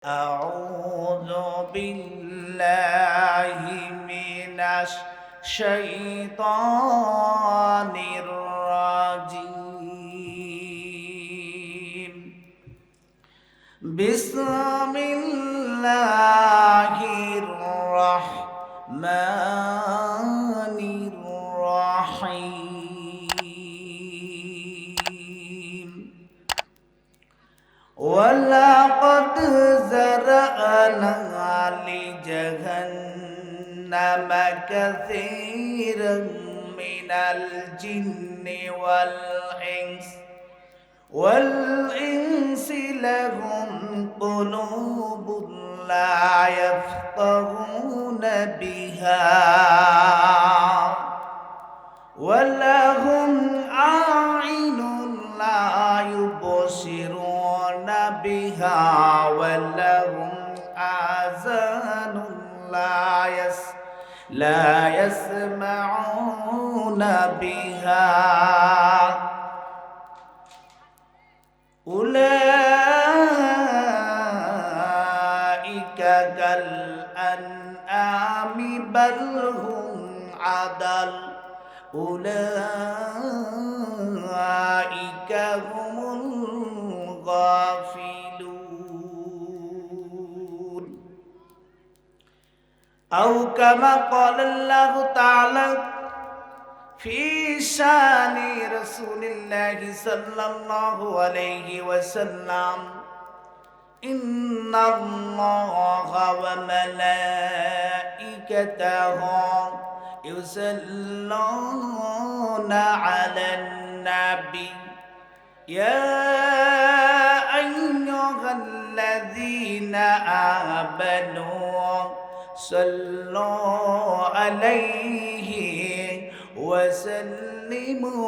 أعوذ بالله من الشيطان الرجيم بسم الله الرحمن الرحيم ولقد زرعنا لجهنم كثيرا من الجن والإنس لهم قلوب لا يفقهون بها ولهم أعين لا يبصرون بها ولهم آذان لا يسمعون بها أولئك كالأنعام بل هم أضل أولئك هم الغافلون أو كما قال الله تعالى في شان رسول الله صلى الله عليه وسلم إن الله وملائكته يصلون على النبي يا أيها الذين آمنوا صلوا عليه وسلموا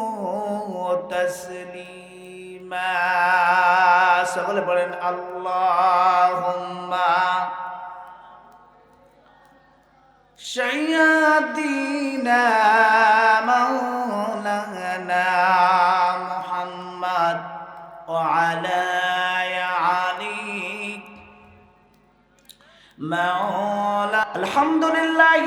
تسليما সকলে বলেন আল্লাহুম্মা সাইয়্যিদিনা মাওলানা মুহাম্মদ ওয়া আলা আলি মাওলা আলহামদুলিল্লাহ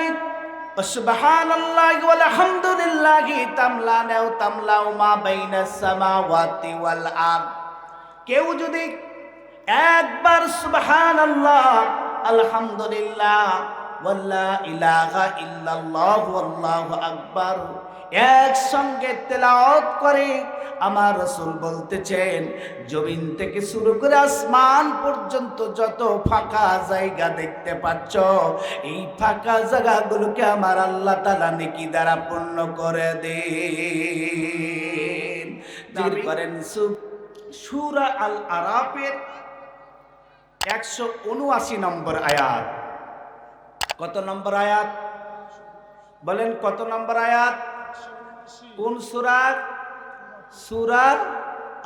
সুবহানাল্লাহি ওয়ালহামদুলিল্লাহি তামলাউ মা বাইনাস সামাওয়াতি ওয়াল আরদ। কেউ যদি একবার সুবহানাল্লাহ আলহামদুলিল্লাহ ওয়াল্লা ইলাহা ইল্লাল্লাহ ওয়াল্লাহু আকবার একসঙ্গে তেলাওয়াত করে, আমার রাসূল বলতেছেন জমিন থেকে শুরু করে আসমান পর্যন্ত যত ফাঁকা জায়গা দেখতে পাচ্ছ, এই ফাঁকা জায়গাগুলোকে আমার আল্লাহ তাআলা নেকি দ্বারা পূর্ণ করে দেন। জিকির করেন সূরা আল আরাফের 179 নম্বর আয়াত। কত নম্বর আয়াত বলেন? কত নম্বর আয়াত? কোন সূরা? সূরা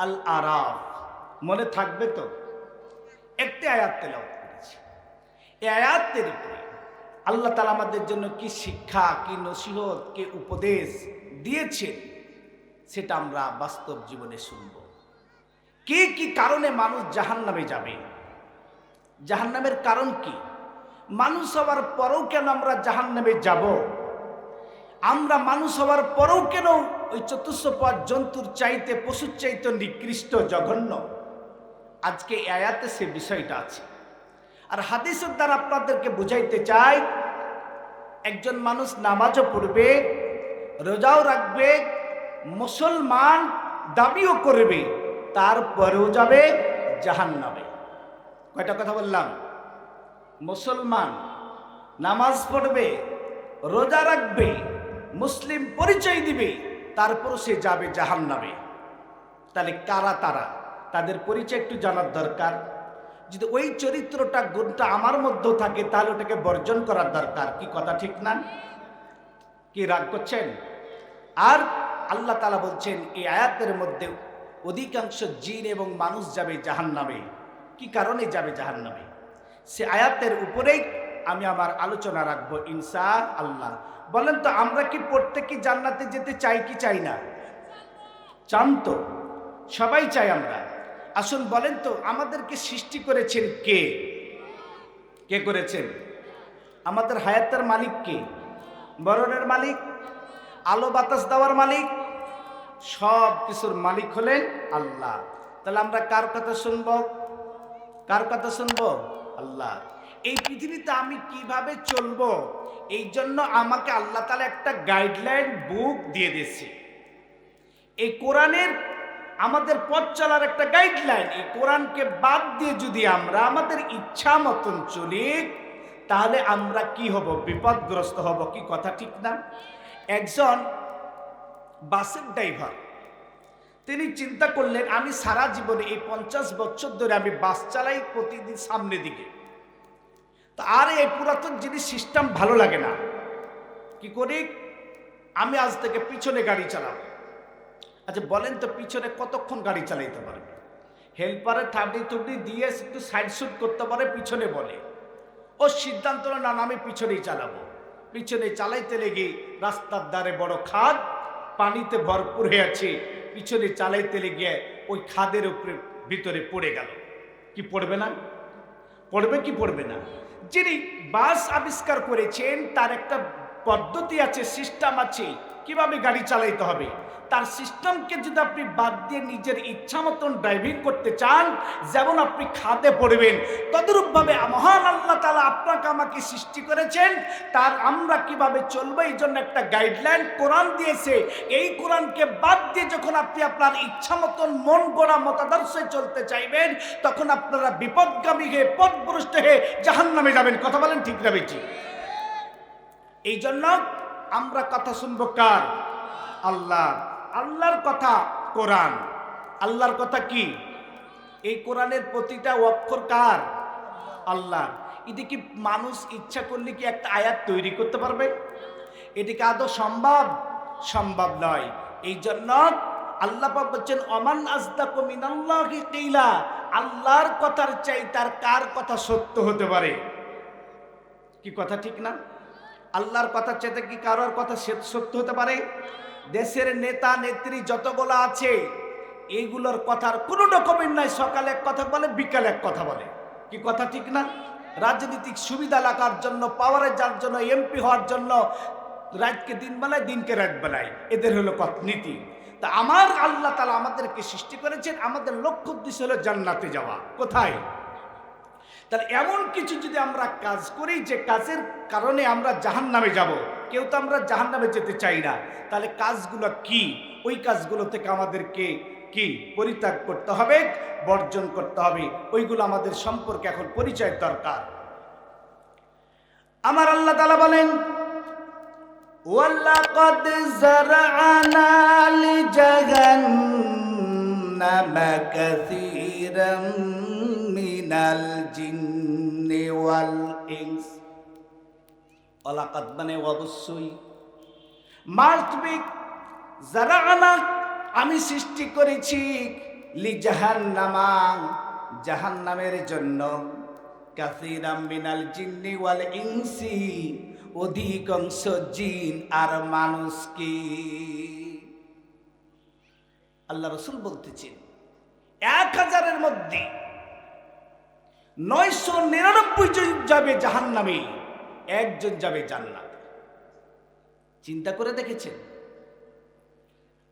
আল আরাফ। মনে থাকবে তো? একটি আয়াত তেলাওয়াত করেছি। এই আয়াতের উপরে আল্লাহ তাআলা আমাদের জন্য কি শিক্ষা, কি নসিহত, কি উপদেশ দিয়েছেন সেটা আমরা বাস্তব জীবনে শুনব। কি কি কারণে মানুষ জাহান্নামে যাবে? জাহান্নামের কারণ কি? মানুষ হওয়ার পরেও কেন আমরা জাহান্নামে যাব? আমরা মানুষ হওয়ার পরেও কেন ওই চতুষ্পদ জন্তুর চাইতে, পশুর চাইতে নিকৃষ্ট, জঘন্য? আজকে আয়াতে সে বিষয়টা আছে। আর হাদিসের দ্বারা আপনাদেরকে বুঝাইতে চাই, একজন মানুষ নামাজও পড়বে, রোজাও রাখবে, মুসলমান দাবিও করবে, তারপরেও যাবে জাহান্নামে। কয়টা কথা বললাম? মুসলমান নামাজ পড়বে, রোজা রাখবে, মুসলিম পরিচয় দিবে, তারপর সে যাবে জাহান্নামে। তাহলে কারা তারা? তাদের পরিচয় একটু জানার দরকার। যদি ওই চরিত্রটা, গুণটা আমার মধ্যেও থাকে, তাহলে ওটাকে বর্জন করার দরকার। কি কথা ঠিক না? কি রাগ করছেন? আর আল্লাহ তাআলা বলছেন এই আয়াতের মধ্যে অধিকাংশ জিন এবং মানুষ যাবে জাহান্নামে। কি কারণে যাবে জাহান্নামে? সে আয়াতের উপরেই আমি আমার আলোচনা রাখবো ইনশাআল্লাহ। বলেন তো, আমরা কি প্রত্যেকে জান্নাতে যেতে চাই কি চাই না? চান তো? সবাই চাই আমরা। আসুন বলেন তো, আমাদেরকে সৃষ্টি করেছেন কে? কে করেছেন? আমাদের হায়াতের মালিক কে? মরণের মালিক, আলো বাতাস দেওয়ার মালিক, সব কিছুর মালিক হলেন আল্লাহ। তাহলে আমরা কার কথা শুনবো? কার কথা শুনবো? আল্লাহ। এই পৃথিবীতে আমি কিভাবে চলবো, এই জন্য আমাকে আল্লাহ তাআলা একটা গাইডলাইন বুক দিয়ে দিয়েছে। এই কোরআনের আমাদের পথ চলার একটা গাইডলাইন। এই কোরআনকে বাদ দিয়ে যদি আমরা আমাদের ইচ্ছা মতন চলি, তাহলে আমরা কি হব? বিপদগ্রস্ত হব। কি কথা ঠিক না? একজন বাসের ড্রাইভার, তিনি চিন্তা করলেন আমি সারা জীবনে এই 50 বছর ধরে আমি বাস চালাই প্রতিদিন সামনে দিকে, তো আর এই পুরাতন জিনিস সিস্টেম ভালো লাগে না। কি করি? আমি আজ থেকে পিছনে গাড়ি চালাবো। আচ্ছা বলেন তো, পিছনে কতক্ষণ গাড়ি চালাইতে পারবে? হেল্পারে ঠাবড়ি টুবড়ি দিয়ে একটু সাইড শুট করতে পারে, পিছনে বলে। ও সিদ্ধান্ত না, আমি পিছনেই চালাবো। পিছনে চালাইতে লেগে রাস্তার ধারে বড় খাদ, পানিতে ভরপুর হয়ে আছে, পিছনে চালাইতে লেগে ওই খাদের উপরে ভিতরে পড়ে গেল। কি পড়বে না? পড়বে কি পড়বে না? যিনি বাস আবিষ্কার করেছেন তার একটা পদ্ধতি আছে, সিস্টেম আছে কিভাবে গাড়ি চালাইতে হবে। তার সিস্টেমকে যদি আপনি বাদ দিয়ে নিজের ইচ্ছা মতন ড্রাইভিং করতে চান, যেমন আপনি খাদে পড়বেন, তদরূপভাবে মহান আল্লাহ তাআলা আপনাকে আমাকে সৃষ্টি করেছেন, তার আমরা কিভাবে চলবো এই জন্য একটা গাইডলাইন কোরআন দিয়েছে। এই কোরআনকে বাদ দিয়ে যখন আপনি আপনার ইচ্ছা মতন মন গড়া মতাদর্শে চলতে চাইবেন, তখন আপনারা বিপদগামী হয়ে পথভ্রষ্ট হয়ে জাহান্নামে যাবেন। কথা বলেন ঠিক না বেঠিক? এই জন্য আমরা কথা শুনবো কার? আল্লাহ। আল্লাহর কথা কোরআন। আল্লাহর কথা কি? এই কোরআনের প্রতিটা অক্ষর কার? আল্লাহ। এদিকে মানুষ ইচ্ছা করলে কি একটা আয়াত তৈরি করতে পারবে? এটিকে আদৌ সম্ভব? সম্ভব নয়। এই জন্য আল্লাহ পাক বলছেন ওমান আসদাকু মিনাল্লাহি কিলা, আল্লাহর কথার চাই তার কার কথা সত্য হতে পারে? কি কথা ঠিক না? আল্লাহর কথা চাইতে কি কারোর কথা সত্য হতে পারে? দেশের নেতা নেত্রী যতগুলো আছে, এইগুলোর কথার কোনো ডকুমেন্ট নাই। সকালে এক কথা বলে, বিকালে এক কথা বলে। কি কথা ঠিক না? রাজনৈতিক সুবিধা লাগার জন্য, পাওয়ারে যাওয়ার জন্য, এমপি হওয়ার জন্য রাতকে দিন বেলায়, দিনকে রাত বেলায়, এদের হলো নীতি। তা আমার আল্লাহ তাআলা আমাদেরকে সৃষ্টি করেছেন, আমাদের লক্ষ্য উদ্দেশ্য হলো জান্নাতে যাওয়া। কোথায়? তাহলে এমন কিছু যদি আমরা কাজ করি যে কাজের কারণে আমরা জাহান্নামে যাব, কেউ তো আমরা জাহান্নামে যেতে চাই না, তাহলে কাজগুলো কি? ওই কাজগুলো থেকে আমাদেরকে কি পরিত্যাগ করতে হবে, বর্জন করতে হবে। ওইগুলো আমাদের সম্পর্কে এখন পরিচয় দরকার। আমার আল্লাহ তাআলা বলেন ওয়ালাকাদ যারআনা লিজাহান্নামা কাসীরাম মিনাল জিন্নি ওয়াল ইনস। ওয়ালাকাদ মানে অবশ্যই, মাস্টবিক, যারআনা আমি সৃষ্টি করেছি, লিজাহান্নামা জাহান্নামের জন্য, কাসীরাম মিনাল জিন্নি ওয়াল ইনসি অধিকাংশ জিন আর মানুষকে। আল্লাহ রাসূল বলতেছেন 1000-এর মধ্যে 999 জন যাবে জাহান্নামে, একজন যাবে জান্নাতে। চিন্তা করে দেখেছেন?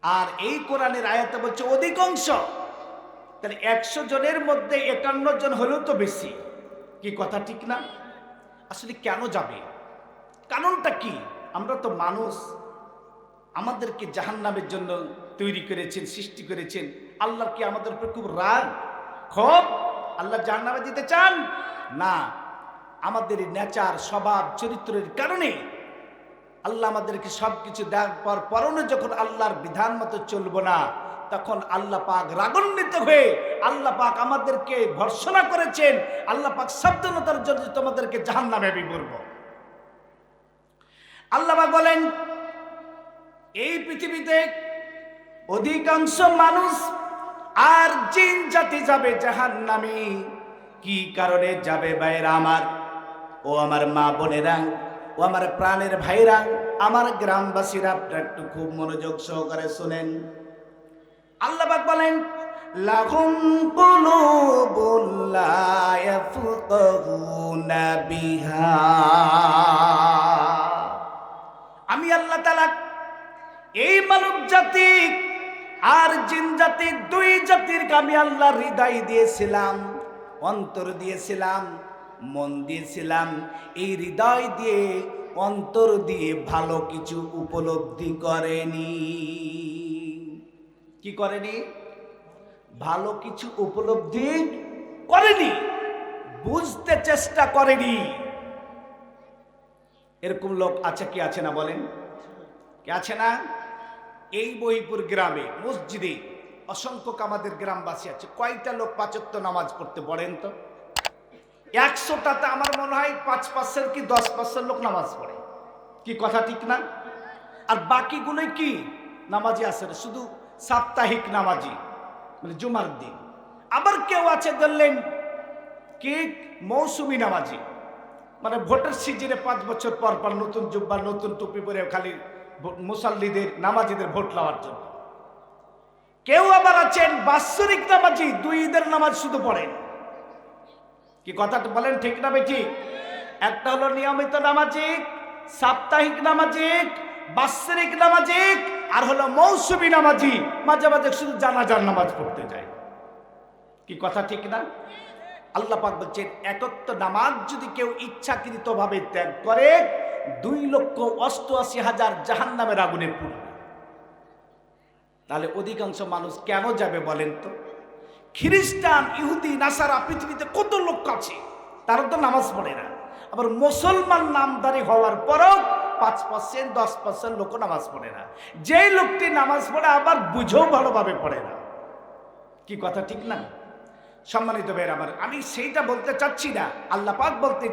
আর এই কোরআনের আয়াতে বলছে অধিকাংশ। তাহলে 100 জনের মধ্যে 51 জন হলেও তো বেশি। কি কথা ঠিক না? আসলে কেন যাবে? কারণটা কি? আমরা তো মানুষ, আমাদেরকে জাহান্নামের জন্য তৈরি করেছেন, সৃষ্টি করেছেন। আল্লাহর কি আমাদের উপর খুব রাগ, ক্ষোভ? আল্লাহ জাহান্নামে দিতে চান না। আমাদের নেচার, স্বভাব, চরিত্রের কারণে আল্লাহ আমাদেরকে সবকিছু দেওয়ার পরও যখন আল্লাহর বিধান মতো চলবো না, তখন আল্লাহ পাক রাগান্বিত হয়ে আল্লাহ পাক আমাদেরকে ভর্ৎসনা করেছেন। আল্লাহ পাক সাবধানতার জন্য তোমাদেরকে জাহান্নামে আমি বলব। আল্লাহ পাক বলেন এই পৃথিবীতে অধিকাংশ মানুষ আর জিন জাতি যাবে জাহান্নামে। কি কারণে যাবে ভাইরা আমার, ও আমার মা বোনেরা, ও আমার প্রাণের ভাইরা, আমার গ্রামবাসীরা, আপনারা একটু খুব মনোযোগ সহকারে শুনেন। আল্লাহ পাক বলেন লাহুম কুলুবুন লা ইয়াফকাহুনা বিহা। আমি আল্লাহ তাআলা এই মানব জাতি আর জিন জাতি, দুই জাতির আমি আল্লাহ হৃদয় দিয়েছিলাম, অন্তর দিয়েছিলাম, মন দিয়েছিলাম। এই হৃদয় দিয়ে, অন্তর দিয়ে ভালো কিছু উপলব্ধি করেনি। কি করেনি? ভালো কিছু উপলব্ধি করেনি, বুঝতে চেষ্টা করেনি। এরকম লোক আছে কি আছে না বলেন? কি আছে না? এই মহিপুর গ্রামে মসজিদে অসংখ্য আমাদের গ্রামবাসী আছে। কয়টা লোক পাঁচ ওয়াক্ত নামাজ পড়তে পড়েন তো? 100টাতে আমার মনে হয় 5% কি 10% লোক নামাজ পড়ে। কি কথা ঠিক না? আর বাকিগুলোই কি নামাজি আছে না, শুধু সাপ্তাহিক নামাজি, মানে জুমার দিন। আবার কেউ আছে ধরলেন কি মৌসুমী নামাজি, মানে ভোটের সিজনে 5 বছর পর পর নতুন জুব্বা নতুন টুপি পরে খালি মুসাল্লিদের নামাজিদের ভোট লওয়ার জন্য। কেউ আবার আছেন বাৎসরিক নামাজি, 2 ঈদের নামাজ শুধু পড়েন। কি কথাটা বলেন ঠিক না বেঠিক? একটা হলো নিয়মিত নামাজিক, সাপ্তাহিক নামাজিক, বাৎসরিক নামাজিক, আর হলো মৌসুমী নামাজি, মাঝে মাঝে শুধু জানাজার নামাজ পড়তে যায়। কি কথা ঠিক না? আল্লাহ পাক বলছেন একত্ব নামাজ যদি কেউ ইচ্ছাকৃতভাবে ত্যাগ করে 2,88,000 জাহান্নামের আগুনে পুড়বে। তাহলে অধিকাংশ মানুষ কেন যাবে বলেন তো? খ্রিস্টান, ইহুদি, নাসারা পৃথিবীতে কত লোক আছে, তারা তো নামাজ পড়ে না। আবার মুসলমান নামধারী হওয়ার পরও 5% 10% লোক নামাজ পড়ে না। যেই লোকটি নামাজ পড়ে আবার বুঝেও ভালোভাবে পড়ে না। কি কথা ঠিক না? সম্মানিত ভাইয়ের আমার, আমি সেইটা বলতে চাচ্ছি না। আল্লাহ পাক বলতে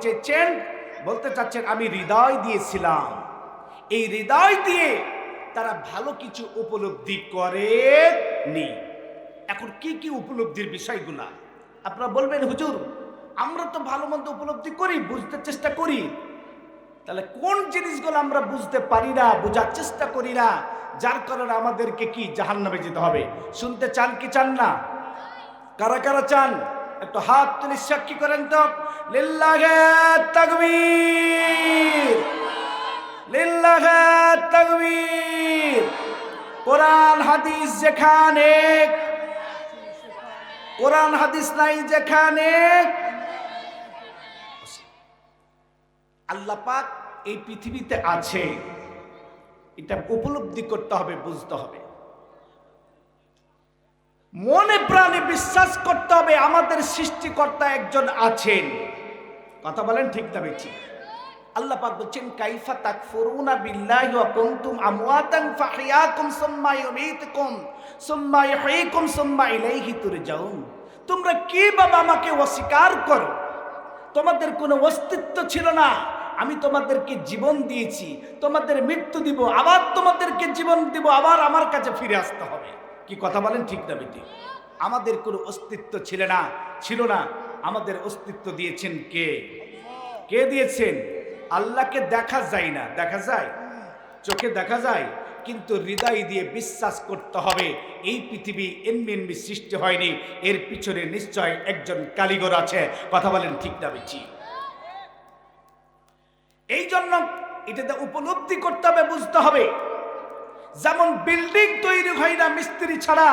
চাচ্ছেন আমি হৃদয় দিয়েছিলাম, এই হৃদয় দিয়ে তারা ভালো কিছু উপলব্ধি করেনি। এখন কি কি উপলব্ধির বিষয়গুলা আপনারা বলবেন হুজুর আমরা তো ভালো মন্দ উপলব্ধি করি, বুঝতে চেষ্টা করি, তাহলে কোন জিনিসগুলো আমরা বুঝতে পারি না, বোঝার চেষ্টা করি না, যার কারণে আমাদেরকে কি জাহান্নামে যেতে হবে? শুনতে চান কি চান না? কারা কারা চান একটু হাত তুলে সাক্ষী করেন তো। লিল্লাহে তাকবীর, লিল্লাহে তাকবীর। কোরআন হাদিস যেখানে, কোরআন হাদিস নাই যেখানে, আল্লাহ পাক এই পৃথিবীতে আছে, এটা উপলব্ধি করতে হবে, বুঝতে হবে, মনে প্রাণে বিশ্বাস করতে হবে আমাদের সৃষ্টিকর্তা একজন আছেন। কথা বলেন ঠিক না বেঠি? আল্লাহ পাক বলেন কাইফা তাকফুরুনা বিল্লাহি ওয়া কুনতুম আমওয়াতান ফাহিয়াকুম সুম্মা ইউমীতুকুম সুম্মা ইহয়ীকুম সুম্মা ইলাইহি তুরজাউন। তোমরা কিভাবে আমাকে অস্বীকার করো? তোমাদের কোনো অস্তিত্ব ছিল না, আমি তোমাদেরকে জীবন দিয়েছি, তোমাদের মৃত্যু দিব, আবার তোমাদেরকে জীবন দিব, আবার আমার কাছে ফিরে আসতে হবে। কি কথা বলেন ঠিক না বেটি? আমাদের কোনো অস্তিত্ব ছিল না, আমাদের অস্তিত্ব দিয়েছেন কে? কে দিয়েছেন? আল্লাহকে দেখা যায় না, দেখা যায় চোখে দেখা যায়, কিন্তু হৃদয় দিয়ে বিশ্বাস করতে হবে এই পৃথিবী এমনি সৃষ্টি হয়নি, এর পিছনে নিশ্চয় একজন কারিগর আছে। কথা বলেন ঠিক না বেটি? এই জন্য এটাতে উপলব্ধি করতে হবে, বুঝতে হবে। যেমন বিল্ডিং তৈরি হয় না মিস্ত্রি ছাড়া,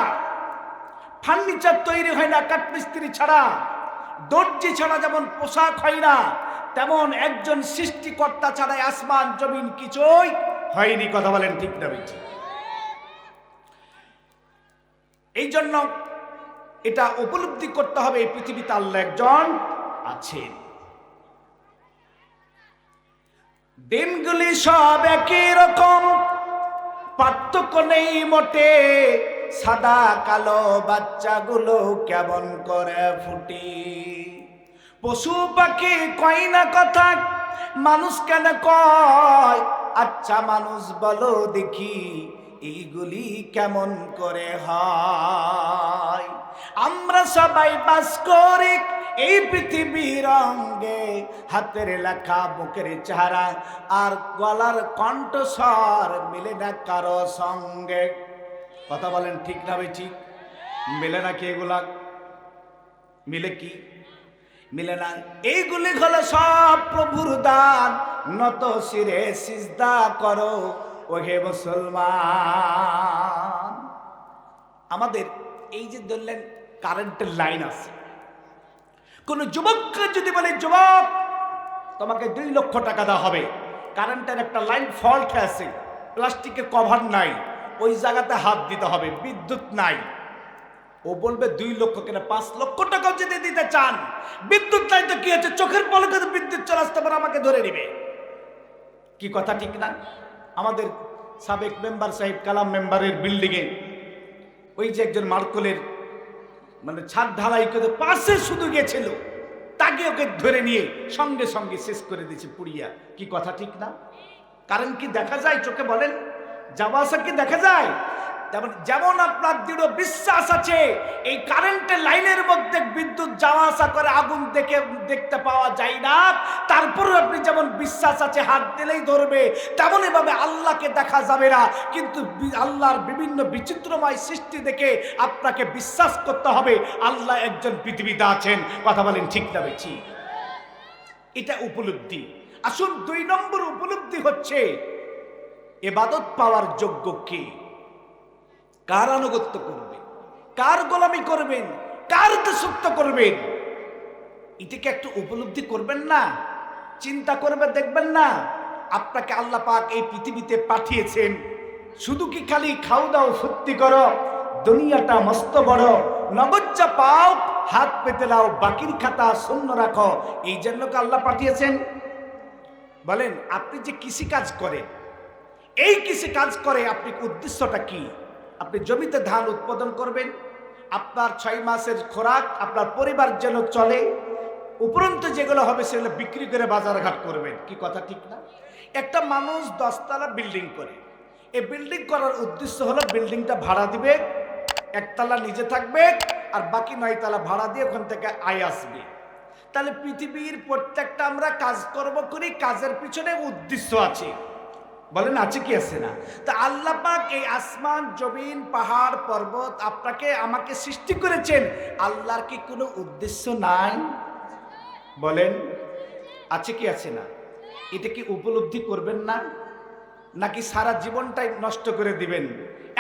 ফার্নিচার তৈরি হয় না কাঠমিস্ত্রি ছাড়া, দর্জি ছাড়া যেমন পোশাক হয় না, তেমন একজন সৃষ্টিকর্তা ছাড়াই আসমান জমিন কিছুই হয়নি। কথা বলেন ঠিক না বেটি? এই জন্য এটা উপলব্ধি করতে হবে এই পৃথিবীতে আল্লাহ একজন আছেন। দিনগুলি সব একই রকম, পার্থক্য নেই মোটে, সাদা কালো বাচ্চাগুলো কেমন করে ফুটি। পশু পাখি কয় না কথা, মানুষ কেন কয়? আচ্ছা মানুষ বলো দেখি এইগুলি কেমন করে হয়? আমরা সবাই বাস করি এই পৃথিবীর অঙ্গে, হাতের লেখা বুকের চেহারা আর গলার কণ্ঠস্বর মিলে না কারো সঙ্গে। কথা বলেন ঠিক না ভাই? ঠিক মিলে নাকি এগুলা? মিলে কি? মিলে না। এইগুলি হলো সব প্রভুর দান। নত শিরে সিজদা করো ওহে মুসলমান। আমাদের এই যে ধরলেন কারেন্টের লাইন আছে, কোন যুবককে যদি বলে যুবক তোমাকে 2 লক্ষ টাকা দেওয়া হবে, কারেন্টের একটা লাইন ফল্ট আছে, প্লাস্টিকের কভার নাই, ওই জায়গাতে হাত দিতে হবে, বিদ্যুৎ নাই, ও বলবে 2 লক্ষ কেন 5 লক্ষ টাকাও যদি দিতে চান, বিদ্যুৎ নাই তো কি হচ্ছে, চোখের পলকে বিদ্যুৎ চলে আসতে পারে, আমাকে ধরে নিবে। কি কথা ঠিক না? আমাদের সাবেক মেম্বার সাহেব কালাম মেম্বারের বিল্ডিং এ ওই যে একজন মার্কলের মানে ছাদ ঢালাই করে পাশে শুধু গেছিল, তাকে ওকে ধরে নিয়ে সঙ্গে সঙ্গে শেষ করে দিয়েছে পুড়িয়া। কি কথা ঠিক না? কারণ কি দেখা যায় চোখে? বলেন, যাওয়া আসা কি দেখা যায়? যেমন আপনার দৃঢ় বিশ্বাস আছে এই কারেন্টের লাইনের মধ্যে বিদ্যুৎ যাওয়া আসা করে, আগুন দেখতে পাওয়া যায় না, তারপরে আপনি যেমন বিশ্বাস আছে হাত দিলেই ধরবে, তেমন এভাবে আল্লাহকে দেখা যাবে না, কিন্তু আল্লাহর বিভিন্ন বিচিত্রময় সৃষ্টি দেখে আপনাকে বিশ্বাস করতে হবে আল্লাহ একজন পৃথিবীতে আছেন। কথা বলেন ঠিক না বেশি? এটা উপলব্ধি। আসুন 2 নম্বর উপলব্ধি হচ্ছে ইবাদত পাওয়ার যোগ্য কে, কার আনুগত্য করবেন, কার গোলামি করবেন, কার দাসত্ব করবেন, এটাকে একটু উপলব্ধি করবেন না? চিন্তা করবে, দেখবেন না আপনাকে আল্লাহ পাক এই পৃথিবীতে পাঠিয়েছেন শুধু কি খালি খাও দাও ফুর্তি করো, দুনিয়াটা মস্ত বড়, নগদ পাও হাত পেতে লাও, বাকির খাতা শূন্য রাখো, এই জন্য কি আল্লাহ পাঠিয়েছেন? বলেন, আপনি যে কৃষি কাজ করেন, এই কৃষি কাজ করে আপনি উদ্দেশ্যটা কি? আপনি জমিতে ধান উৎপাদন করবেন, আপনার 6 মাসের খোরাক আপনার পরিবার যেন চলে, উপরন্তু যেগুলো হবে সেগুলো বিক্রি করে বাজারঘাট করবেন। কি কথা ঠিক না? একটা মানুষ 10 তলা বিল্ডিং করে, এই বিল্ডিং করার উদ্দেশ্য হলো বিল্ডিংটা ভাড়া দিবে, 1 তলা নিজে থাকবে আর বাকি 9 তলা ভাড়া দিয়ে ওখান থেকে আয় আসবে। তাহলে পৃথিবীর প্রত্যেকটা আমরা কাজ কর্ম করি, কাজের পিছনে উদ্দেশ্য আছে। বলেন, আছে কি আছে না? তা আল্লাহ পাক এই আসমান জমিন পাহাড় পর্বত আপনাকে আমাকে সৃষ্টি করেছেন, আল্লাহর কি কোনো উদ্দেশ্য নাই? বলেন, আছে কি আছে না? এটা কি উপলব্ধি করবেন না? নাকি সারা জীবনটাই নষ্ট করে দিবেন?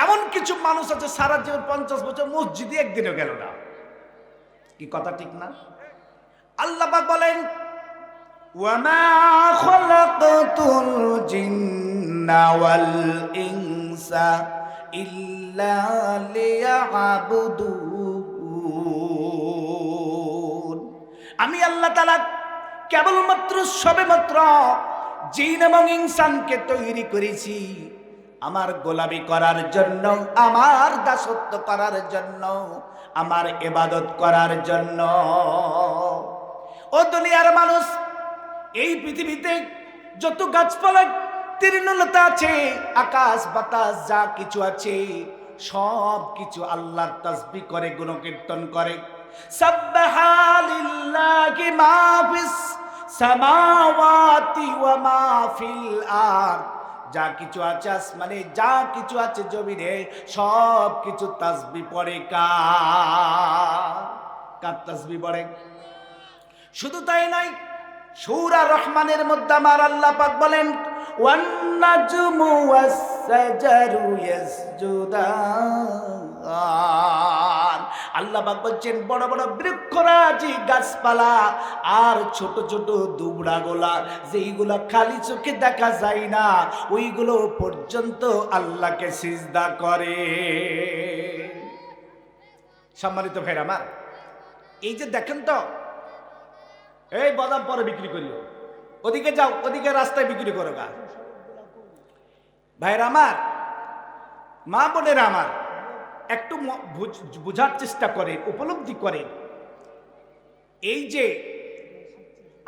এমন কিছু মানুষ আছে সারা জীবন 50 বছর মসজিদে একদিনও গেল না। কি কথা ঠিক না? আল্লাহ পাক বলেন, ওয়ামা খলাকতুল জিন্না ওয়াল ইনসা ইল্লা লিয়াবুদুন। আমি আল্লাহ তাআলা কেবলমাত্র সবেমাত্র জিন এবং ইনসানকে তৈরি করেছি আমার গোলামি করার জন্য, আমার দাসত্ব করার জন্য, আমার ইবাদত করার জন্য। ও দুনিয়ার মানুষ, এই পৃথিবীতে যত গাছপালা তৃণলতা আছে, আকাশ বাতাস যা কিছু আছে, সব কিছু আল্লাহর তাসবিহ করে, গুণকীর্তন করে। সাব্বাহা লিল্লাহি মা ফিস সামাওয়াতি ওয়া মা ফিল আরদ। যা কিছু আছে আসমানে, যা কিছু আছে জমিনে, সব কিছু তাসবিহ পড়ে। কার তাসবিহ পড়ে? শুধু তাই নয়, সূরা রহমানের মধ্যে আমার আল্লাহ পাক বলেন, ওয়ান নাজমু ওয়াস সাজারু ইয়াসজুদান। আল্লাহ পাক বলছেন, বড় বড় বৃক্ষরাজি গাছপালা আর ছোট ছোট দুবড়া গোলা, যেইগুলা খালি চোখে দেখা যায় না, ওইগুলো পর্যন্ত আল্লাহকে সিজদা করে। সম্মানিত ভাইরা আমার, এই যে দেখেন তো, এই বাদাম পরে বিক্রি করিও, ওদিকে যাও, ওদিকে রাস্তায় বিক্রি করো গা। ভাইরা আমার, মা বোনেরা আমার, একটু বুঝার চেষ্টা করে, উপলব্ধি করে। এই যে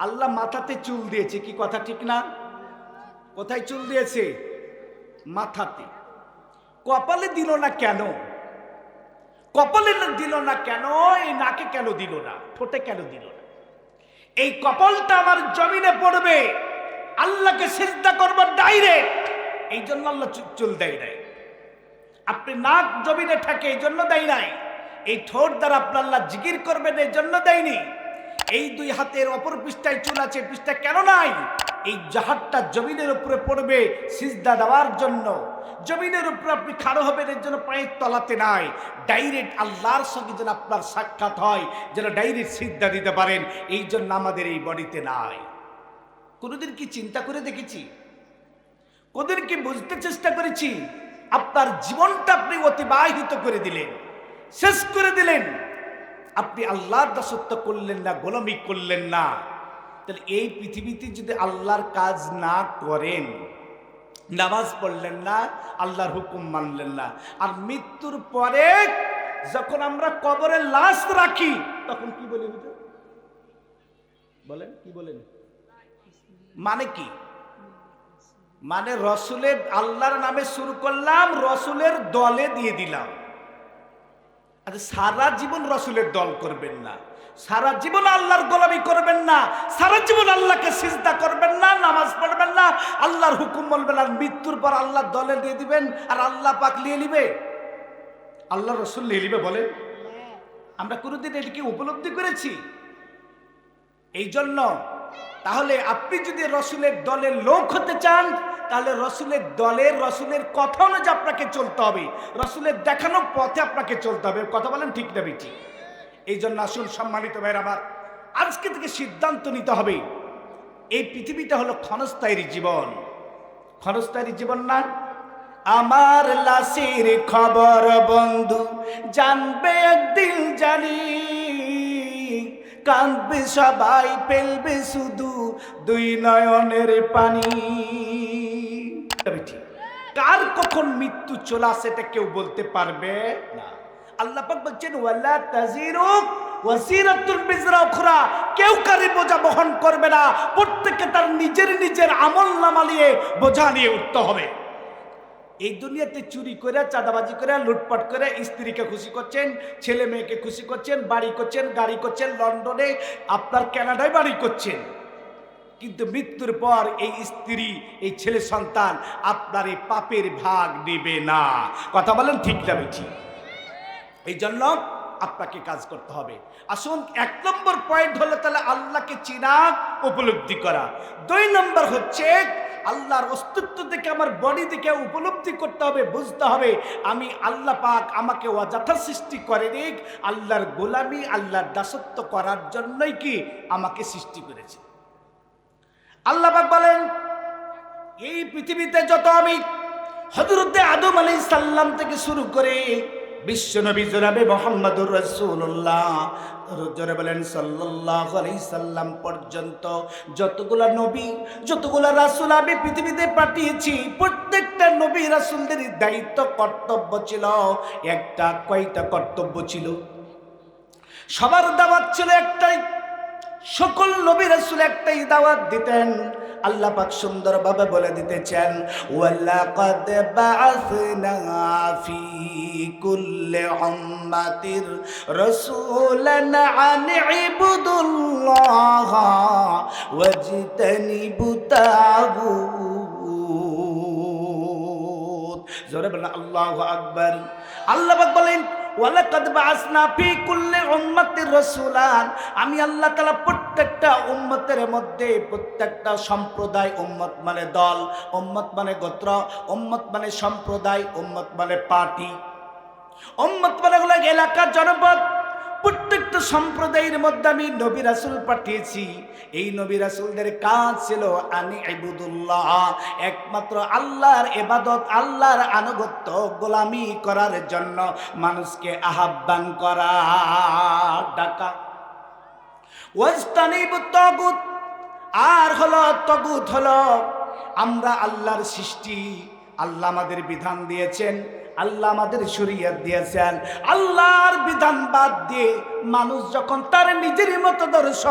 আল্লাহ মাথাতে চুল দিয়েছে, কি কথা ঠিক না? কোথায় চুল দিয়েছে? মাথাতে। কপালে দিল না কেন? কপালে দিল না কেন? এই নাকে কেন দিল না? ঠোঁটে কেন দিল না? এই কপালটা আমার জমিনে পড়বে, আল্লাহকে সিজদা করব ডাইরেক্ট, এই জন্য আল্লাহ চুল দেয় নাই। আপনি নাক জমিনে থাকে এই জন্য দেয় নাই, এই ঠোঁট দ্বারা আপনার আল্লাহ জিকির করবেন এর জন্য দেয়নি। এই দুই হাতের অপর পৃষ্ঠায় চুল আছে, পৃষ্ঠা কেন নাই? এই জাহাজটা জমিনের উপরে পড়বে সিজদা দেওয়ার জন্য। জমিনের উপরে আপনি খাড়ো হবেন এর জন্য পায়ের তলাতে নাই, ডাইরেক্ট আল্লাহর সঙ্গে যেন আপনার সাক্ষাৎ হয়, যেন ডাইরেক্ট সিজদা দিতে পারেন, এই জন্য আমাদের এই বডিতে নাই। কোনোদিন কি চিন্তা করে দেখেছি? কোনদিন কি বুঝতে চেষ্টা করেছি? আপনার জীবনটা আপনি অতিবাহিত করে দিলেন, শেষ করে দিলেন, আপনি আল্লাহর দাসত্ব করলেন না, গোলামি করলেন না। তাহলে এই পৃথিবীতে যদি আল্লাহর কাজ না করেন, নামাজ পড়লেন না, আল্লাহর হুকুম মানলেন না, আর মৃত্যুর পরে যখন আমরা কবরে লাশ রাখি তখন কি বলি? বলেন কি বলেন? মানে কি? মানে রসুলের, আল্লাহর নামে শুরু করলাম, রসুলের দলে দিয়ে দিলাম। আচ্ছা, সারা জীবন রসুলের দল করবেন না, সারা জীবন আল্লাহর গোলামি করবেন না, সারা জীবন আল্লাহকে সিজদা করবেন না, নামাজ পড়বেন না, আল্লাহর হুকুম বলবেন, আর মৃত্যুর পর আল্লাহর দলে দিয়ে দিবেন, আর আল্লাহ পাক নিয়ে নিবে, আল্লাহ রসুল নিয়ে নিবে? বলেন, আমরা কোনোদিন এটিকে উপলব্ধি করেছি? এই জন্য তাহলে আপনি যদি রসুলের দলের লোক হতে চান, তাহলে রসুলের দলের, রসুলের কথা অনুযায়ী আপনাকে চলতে হবে, রসুলের দেখানো পথে আপনাকে চলতে হবে। কথা বলেন ঠিক না বেটি? এই জন্য আসুন সম্মানিত ভাইরা আমার, আজকে থেকে সিদ্ধান্ত নিতে হবে, এই পৃথিবীটা হলো ক্ষণস্থায়ী জীবন। ক্ষণস্থায়ী জীবন না? আমার লাশের খবর বন্ধু জানবে একদিন জানি, কাঁদবে সবাই, ফেলবে শুধু দুই নয়নের পানি। কার কখন মৃত্যু চলে আসে এটা কেউ বলতে পারবে না। আল্লাহ পাক বলছেন ওয়ালা তাজিরু ওয়াজিরাতুন বিজরা উখরা, কেউ কারি বোঝা বহন করবে না, প্রত্যেককে তার নিজের নিজের আমলনামা নিয়ে বোঝা নিয়ে উঠতে হবে। এই দুনিয়াতে চুরি করে, চাঁদাবাজি করে, লুটপাট করে স্ত্রীকে খুশি করছেন, ছেলে মেয়েকে খুশি করছেন, বাড়ি করছেন, গাড়ি করছেন, লন্ডনে, আপনার কানাডায় বাড়ি করছেন, কিন্তু মৃত্যুর পর এই স্ত্রী, এই ছেলে সন্তান আপনার এই পাপের ভাগ নেবে না। কথা বলেন ঠিক না বেঠি? এই জন্য আপনাকে কাজ করতে হবে। আসুন, 1 নম্বর পয়েন্ট হলো তাহলে আল্লাহকে চিনা, উপলব্ধি করা। 2 নম্বর হচ্ছে আল্লাহর অস্তিত্ব থেকে, আমার বডি থেকে উপলব্ধি করতে হবে, বুঝতে হবে আমি আল্লাহ পাক আমাকে অযথা সৃষ্টি করেনি, আল্লাহর গোলামি, আল্লাহর দাসত্ব করার জন্যই কি আমাকে সৃষ্টি করেছে। আল্লাহ পাক বলেন, এই পৃথিবীতে যত আমি হযরতে আদম আলাইহিস সালাম থেকে শুরু করে বিশ্বনবী জনাবে মুহাম্মদুর রাসূলুল্লাহ, জোরে বলেন সাল্লাল্লাহু আলাইহি সাল্লাম পর্যন্ত যতগুলা নবী, যতগুলা রাসূল আমি পৃথিবীতে পাঠিয়েছি, প্রত্যেকটা নবী রাসূলদের দায়িত্ব, কর্তব্য ছিল একটা। কয়টা কর্তব্য ছিল? সবার দাওয়াত ছিল একটাই, সকল নবী রাসূল একটাই দাওয়াত দিতেন। আল্লাহ পাক সুন্দরভাবে বলে দিতেছেন, ওয়ালাকাদ বাআসনা ফি কুল্লি উম্মাতির রাসূলান আন ইবুদুল্লাহ ওয়াজতানিবুত তাগুত। জোরে বলেন আল্লাহু আকবার। আল্লাহ পাক বলেন, ওয়ালাকাদ বাআসনা ফি কুল্লি উম্মাতির রাসূলান, আমি আল্লাহ তাআলা প্রত্যেকটা উম্মতের মধ্যে, প্রত্যেকটা সম্প্রদায়, উম্মত মানে দল, উম্মত মানে গোত্র, উম্মত মানে সম্প্রদায়, উম্মত মানে পার্টি, উম্মত মানে হলো এলাকা, জনপদ, প্রত্যেকটা সম্প্রদায়ের মধ্যে আমি নবী রাসূল পাঠিয়েছি। এই নবী রাসূলদের কাজ ছিল আনি ইবুদুল্লাহ, একমাত্র আল্লাহর ইবাদত, আল্লাহর আনুগত্য, গোলামি করার জন্য মানুষকে আহ্বান করা, ডাকা। ওয়াজতানিবুত তাগুত, আর হলো তাগুত হলো আমরা আল্লাহর সৃষ্টি, আল্লাহ আমাদের বিধান দিয়েছেন, আল্লাহ আমাদের শরীয়ত দিয়েছেন, আল্লাহর বিধান বাদ দিয়ে মানুষ যখন তার নিজের মতাদর্শ,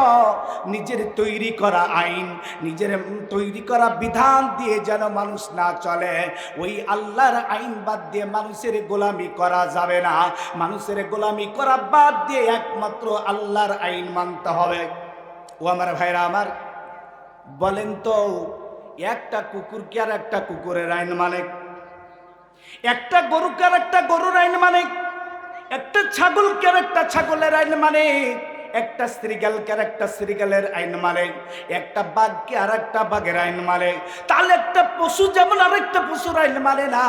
নিজের তৈরি করা আইন, নিজের তৈরি করা বিধান দিয়ে যেন মানুষ না চলে, ওই আল্লাহর আইন বাদ দিয়ে মানুষের গোলামি করা যাবে না। মানুষের গোলামি করা বাদ দিয়ে একমাত্র আল্লাহর আইন মানতে হবে। ও আমার ভাইরা আমার, বলেন তো, একটা কুকুরকে আর একটা কুকুরের আইন মানে? একটা গরুকে আর একটা গরুর আইন মানে? একটা ছাগলকে একটা ছাগলের আইন মানে, একটা শ্রীগালকে আর একটা শ্রীগালের আইন মানে, একটা বাঘকে আর একটা বাঘের আইন মানে। তাহলে একটা পশু যেমন আরেকটা পশুর আইন মানে না,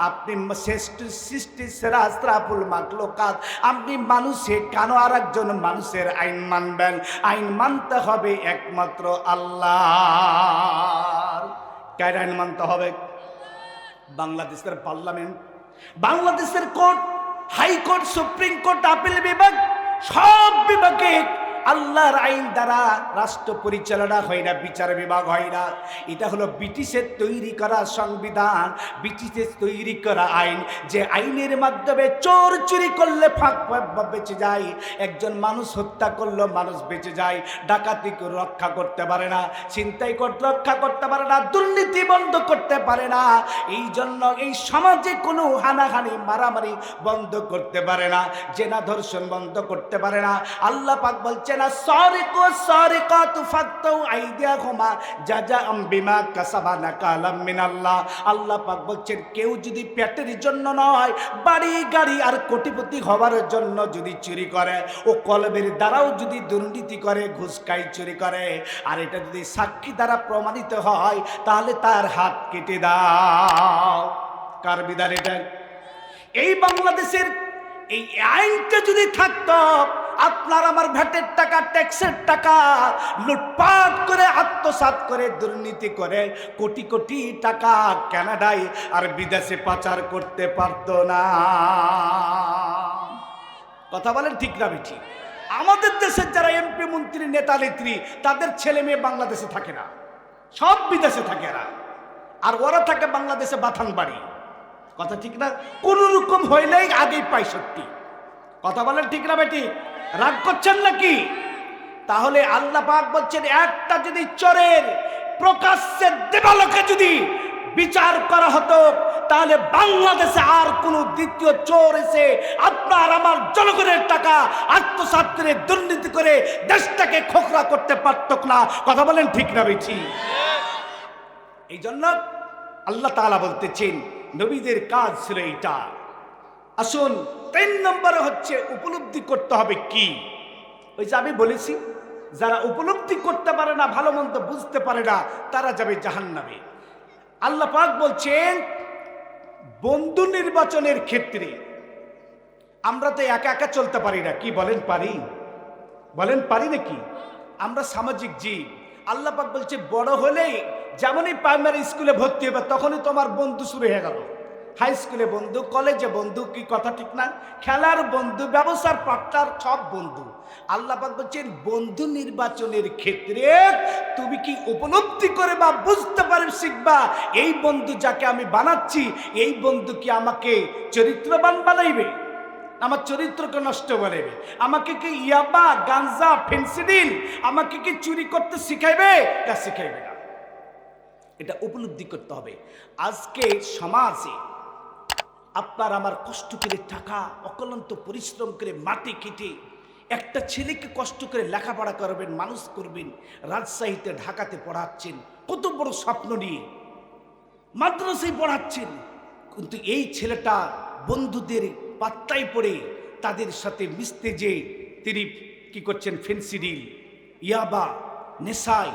আপনি শ্রেষ্ঠ সৃষ্টি সেরা আশরাফুল মাখলুকাত, আপনি মানুষে কেন আর একজন মানুষের আইন মানবেন? আইন মানতে হবে একমাত্র আল্লাহর। কার আইন মানতে হবে? বাংলাদেশের পার্লামেন্ট, বাংলাদেশের court, high court, supreme court, appeal বিভাগ, সব বিভাগে আল্লাহর আইন দ্বারা রাষ্ট্র পরিচালনা হয় না, বিচার বিভাগ হয় না। এটা হলো ব্রিটিশের তৈরি করা সংবিধান, ব্রিটিশের তৈরি করা আইন, যে আইনের মাধ্যমে চোর চুরি করলে ফাঁক বেঁচে যায়, একজন মানুষ হত্যা করলে মানুষ বেঁচে যায়, ডাকাতি রক্ষা করতে পারে না, ছিনতাই রক্ষা করতে পারে না, দুর্নীতি বন্ধ করতে পারে না। এই জন্য এই সমাজে কোনো হানাহানি মারামারি বন্ধ করতে পারে না, জেনা ধর্ষণ বন্ধ করতে পারে না। আল্লাহ পাক বলছেন সারিকু সারিকাতু ফাকতু আইদিয়াহুমা জাযাআম বিমা কাসাবা নাকালাম মিনাল্লাহ। আল্লাহ পাক বলছেন কেউ যদি পেটের জন্য নয়, বাড়ি গাড়ি আর কোটিপতি হওয়ার জন্য যদি চুরি করে, ও কলবের দ্বারাও যদি দুর্নীতি করে, ঘুষ খায়, চুরি করে, আর এটা যদি সাক্ষী দ্বারা প্রমাণিত হয়, তাহলে তার হাত কেটে দাও। কার বিধান এটা? এই বাংলাদেশের এই আইনটা যদি থাকতো, আপনার আমার ভ্যাটের টাকা, ট্যাক্সের টাকা লুটপাট করে, আত্মসাৎ করে, দুর্নীতি করে কোটি কোটি টাকা কানাডায় আর বিদেশে পাচার করতে পারতো না। কথা বলেন ঠিক না বেঠি? আমাদের দেশের যারা এমপি, মন্ত্রী, নেতা, নেত্রী, তাদের ছেলে মেয়ে বাংলাদেশে থাকে না, সব বিদেশে থাকে এরা, আর ওরা থাকে বাংলাদেশে বাথান বাড়ি। কথা ঠিক না? কোন রকম হইলেই আগেই পাই সত্যি। কথা বলেন ঠিক না বেটি? রাগ করছেন নাকি? তাহলে আল্লাহ পাক বলছেন একটা যদি চোরের প্রকাশ্যে দেবালোকে যদি বিচার করা হতো, তাহলে বাংলাদেশে আর কোন দ্বিতীয় চোর এসে আপনার আমার জনগণের টাকা আত্মসাৎ করে, দুর্নীতি করে দেশটাকে খোকরা করতে পারত না। কথা বলেন ঠিক না বেটি? এই জন্য আল্লাহ তাআলা বলতেছেন নবীদের কাজ ছিল এইটা। আসুন 3 নম্বরে হচ্ছে উপলব্ধি করতে হবে কি? ওই যে আমি বলেছি, যারা উপলব্ধি করতে পারে না, ভালো মন্দ বুঝতে পারে না, তারা যাবে জাহান্নামে। আল্লাহ পাক বলছেন বন্ধু নির্বাচনের ক্ষেত্রে আমরা তো একা একা চলতে পারি না। কি বলেন? পারি? বলেন পারি নাকি? আমরা সামাজিক জীব। আল্লাহ পাক বলছে বড় হলে যেমনই প্রাইমারি স্কুলে ভর্তি হবে তখনই তোমার বন্ধু শুরু হয়ে গেল। হাই স্কুলে বন্ধু, কলেজে বন্ধু, কি কথা ঠিক না? খেলার বন্ধু, ব্যবসার পার্টনার, সব বন্ধু। আল্লাহ পাক বলছেন বন্ধু নির্বাচনের ক্ষেত্রে তুমি কি উপলব্ধি করে বা বুঝতে পারে শিখবা, এই বন্ধু যাকে আমি বানাচ্ছি, এই বন্ধু কি আমাকে চরিত্রবান বানাইবে, আমার চরিত্রকে নষ্ট বানাইবে, আমাকে কি ইয়াবা, গাঞ্জা, ফেন্সিডিল আমাকে কি চুরি করতে শিখাইবে? তা শিখাইবে না। এটা উপলব্ধি করতে হবে। আজকে সমাজে আপনার আমার কষ্ট করে টাকা, অক্লান্ত পরিশ্রম করে, মাটি কেটে একটা ছেলেকে কষ্ট করে লেখাপড়া করবেন, মানুষ করবেন, রাজশাহীতে, ঢাকাতে পড়াচ্ছেন, কত বড় স্বপ্ন নিয়ে মাদ্রাসায় পড়াচ্ছেন, কিন্তু এই ছেলেটা বন্ধুদের পাত্তায় পড়ে তাদের সাথে মিশতে যে তিনি কি করছেন, ফেন্সিডিল, ইয়াবা, নেশায়,